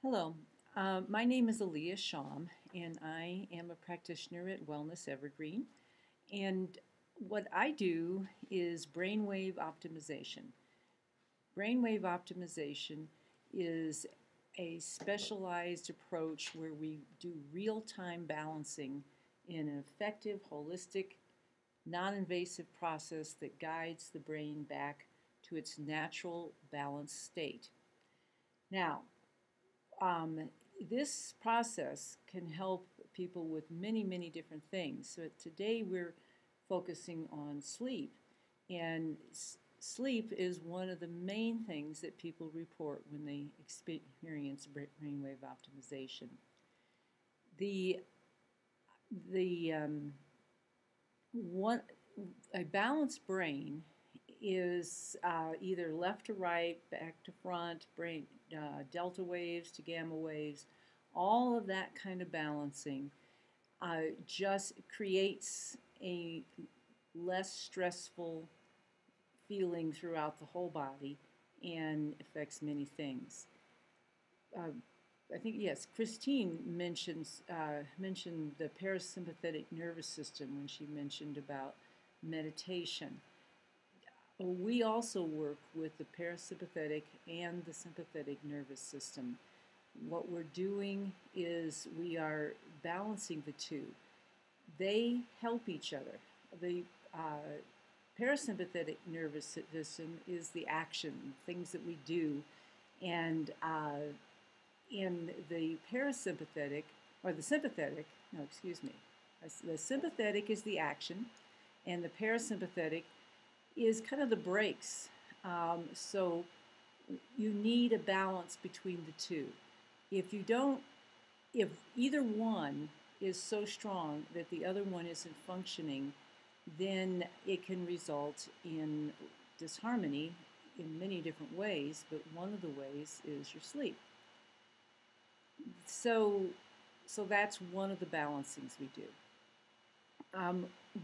Hello, my name is Aleia Schaum, and I am a practitioner at Wellness Evergreen. And what I do is brainwave optimization. Brainwave optimization is a specialized approach where we do real time balancing in an effective, holistic, non invasive process that guides the brain back to its natural balanced state. Now, um, this process can help people with many, many different things. So today we're focusing on sleep, and sleep is one of the main things that people report when they experience brainwave optimization. The the one A balanced brain is either left to right, back to front, brain delta waves to gamma waves, all of that kind of balancing just creates a less stressful feeling throughout the whole body and affects many things. Uh, I think yes, Christine mentioned the parasympathetic nervous system when she mentioned about meditation. We also work with the parasympathetic and the sympathetic nervous system. What we're doing is we are balancing the two. They help each other. The parasympathetic nervous system is the action, things that we do, and in the parasympathetic, or the sympathetic, no, excuse me, the sympathetic is the action, and the parasympathetic is kind of the brakes. So you need a balance between the two. If you don't, if either one is so strong that the other one isn't functioning, then it can result in disharmony in many different ways, but one of the ways is your sleep. So, so that's one of the balancings we do.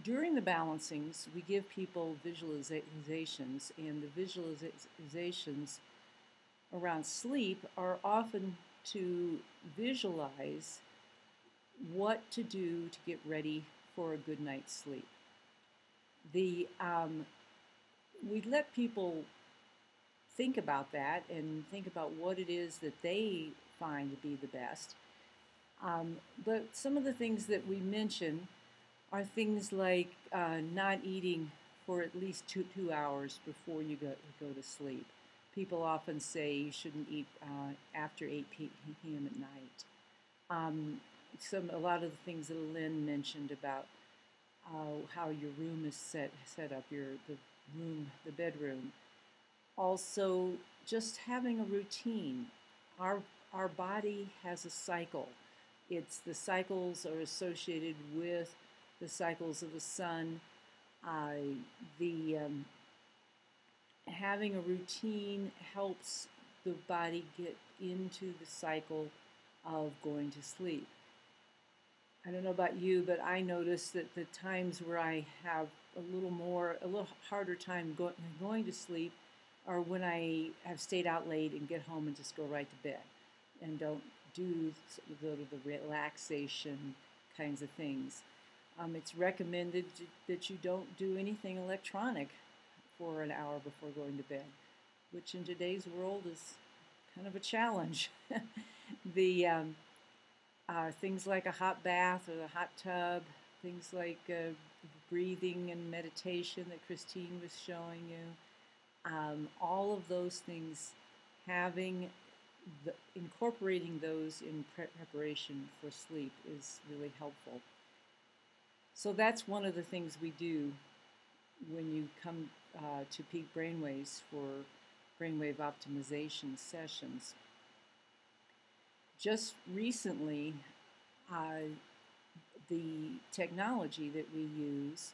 During the balancings, we give people visualizations, and the visualizations around sleep are often to visualize what to do to get ready for a good night's sleep. We let people think about that and think about what it is that they find to be the best. But some of the things that we mention are things like not eating for at least two hours before you go to sleep. People often say you shouldn't eat after 8 p.m. at night. A lot of the things that Lynn mentioned about how your room is set up, the bedroom. Also, just having a routine. Our body has a cycle. The cycles are associated with the cycles of the sun. Having a routine helps the body get into the cycle of going to sleep. I don't know about you, but I notice that the times where I have a little harder time going to sleep are when I have stayed out late and get home and just go right to bed and don't do the relaxation kinds of things. It's recommended that you don't do anything electronic for an hour before going to bed, which in today's world is kind of a challenge. the Things like a hot bath or a hot tub, things like breathing and meditation that Christine was showing you, all of those things, incorporating those in preparation for sleep is really helpful. So that's one of the things we do when you come to Peak Brainwaves for brainwave optimization sessions. Just recently, the technology that we use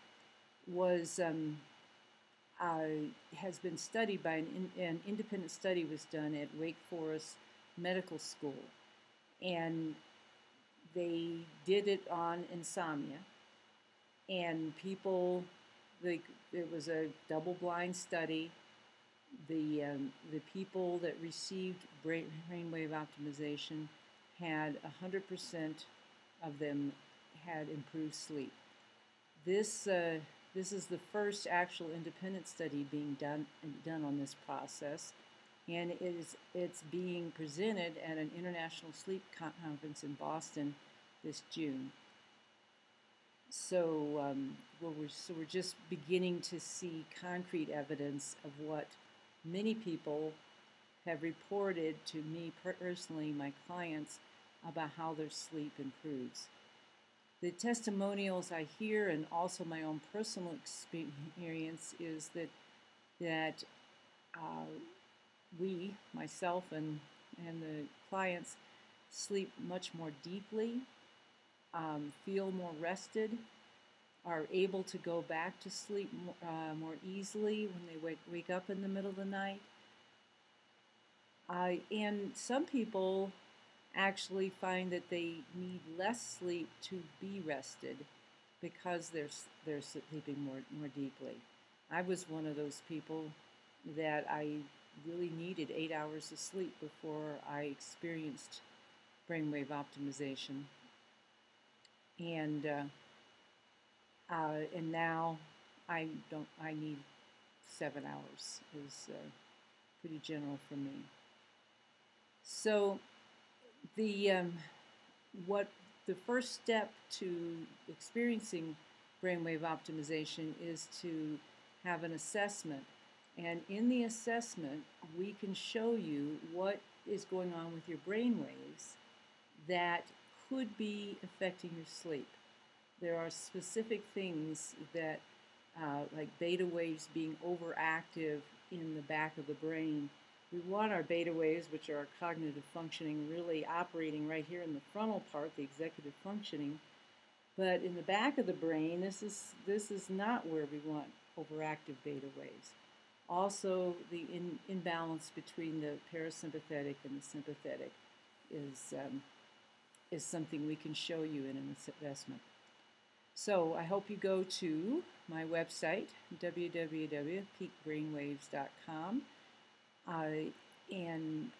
has been studied by an independent study was done at Wake Forest Medical School, and they did it on insomnia, and it was a double-blind study. The people that received brainwave optimization had 100% of them had improved sleep. This is the first actual independent study being done on this process, and it's being presented at an international sleep conference in Boston this June. So, we're just beginning to see concrete evidence of what many people have reported to me personally, my clients, about how their sleep improves. The testimonials I hear, and also my own personal experience, is that we, myself and the clients, sleep much more deeply, feel more rested, are able to go back to sleep more easily when they wake up in the middle of the night. And some people actually find that they need less sleep to be rested because they're sleeping more deeply. I was one of those people that I really needed 8 hours of sleep before I experienced brainwave optimization, and now I don't. I need 7 hours. Is pretty general for me. So the what the first step to experiencing brainwave optimization is to have an assessment. And in the assessment, we can show you what is going on with your brain waves that could be affecting your sleep. There are specific things that, like beta waves being overactive in the back of the brain. We want our beta waves, which are our cognitive functioning, really operating right here in the frontal part, the executive functioning. But in the back of the brain, this is not where we want overactive beta waves. Also, the imbalance between the parasympathetic and the sympathetic is something we can show you in an assessment. So I hope you go to my website, www.peakbrainwaves.com, and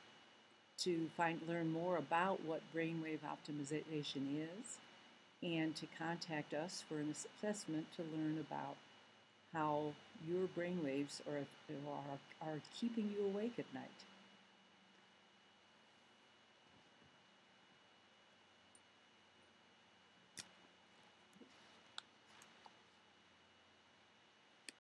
to learn more about what brainwave optimization is, and to contact us for an assessment to learn about how your brainwaves are keeping you awake at night.